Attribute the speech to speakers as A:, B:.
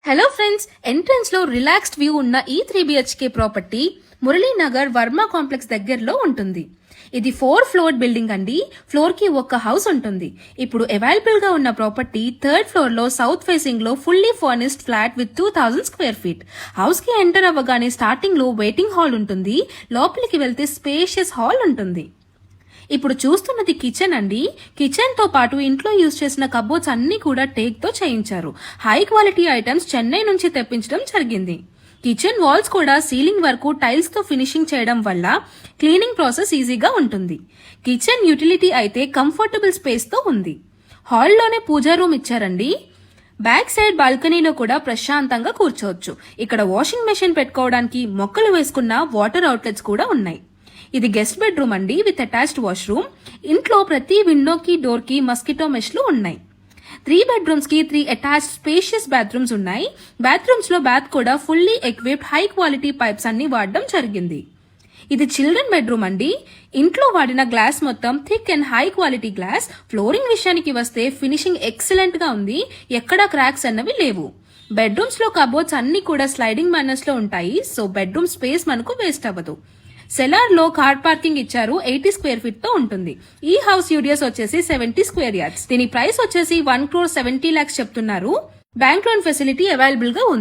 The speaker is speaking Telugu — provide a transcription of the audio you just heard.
A: హలో ఫ్రెండ్స్, ఎంట్రన్స్ లో రిలాక్స్డ్ వ్యూ ఉన్న ఈ 3BHK property Muralinagar Varma complex దగ్గరలో ఉంటుంది. ఇది 4 ఫ్లోర్ బిల్డింగ్ అండి. ఫ్లోర్ కి ఒక హౌస్ ఉంటుంది. ఇప్పుడు అవైలబుల్ గా ఉన్న ప్రాపర్టీ 3rd ఫ్లోర్ లో సౌత్ ఫేసింగ్ లో fully furnished flat with 2000 square feet. House కి ఎంటర్ అవ్వగానే స్టార్టింగ్ లో వెయిటింగ్ హాల్ ఉంటుంది. లోపలికి వెళ్తే స్పేషియస్ హాల్ ఉంటుంది. ఇప్పుడు చూస్తున్నది కిచెన్ అండి. కిచెన్ తో పాటు ఇంట్లో యూజ్ చేసిన కబోర్డ్స్ అన్ని కూడా టేక్ తో చేయించారు. హై క్వాలిటీ ఐటమ్స్ చెన్నై నుంచి తెప్పించడం జరిగింది. కిచెన్ వాల్స్ కూడా సీలింగ్ వరకు టైల్స్ తో ఫినిషింగ్ చేయడం వల్ల క్లీనింగ్ ప్రాసెస్ ఈజీగా ఉంటుంది. కిచెన్ యూటిలిటీ అయితే కంఫర్టబుల్ స్పేస్ తో ఉంది. హాల్లోనే పూజా రూమ్ ఇచ్చారండి. బ్యాక్ సైడ్ బాల్కనీలో కూడా ప్రశాంతంగా కూర్చోవచ్చు. ఇక్కడ వాషింగ్ మెషిన్ పెట్టుకోవడానికి మొక్కలు వేసుకున్న వాటర్ అవుట్లెట్స్ కూడా ఉన్నాయి. ఇది గెస్ట్ బెడ్రూమ్ అండి విత్ అటాచ్డ్ వాష్రూమ్. ఇంట్లో ప్రతి విండోకి డోర్ కి మస్కిటో మెష్లు ఉన్నాయి. 3 బెడ్రూమ్స్ కి 3 అటాచ్డ్ స్పేషియస్ బాత్రూమ్స్ ఉన్నాయి. బాత్రూమ్స్ లో బాత్ కూడా fully equipped high quality pipes అన్ని వాడడం జరిగింది. ఇది చిల్డ్రన్ బెడ్రూమ్ అండి. ఇంట్లో వాడిన గ్లాస్ మొత్తం thick and high quality glass. Flooring విషయానికి వస్తే ఫినిషింగ్ ఎక్సలెంట్ గా ఉంది. ఎక్కడా క్రాక్స్ అన్నవి లేవు. బెడ్రూమ్స్ లో కబోర్డ్స్ అన్ని కూడా స్లైడింగ్ మేనర్స్ లో ఉంటాయి. సో బెడ్రూమ్ స్పేస్ మనకు వేస్ట్ అవ్వదు. సెలార్ లో కార్ పార్కింగ్ ఇచ్చారు. 80 స్క్వేర్ ఫీట్ తో ఉంటుంది. ఈ హౌస్ యూడియస్ వచ్చేసి 70 స్క్వేర్ యార్డ్స్. దీని ప్రైస్ వచ్చేసి 1,70,00,000 చెప్తున్నారు. బ్యాంక్ లోన్ ఫెసిలిటీ అవైలబుల్ గా ఉంది.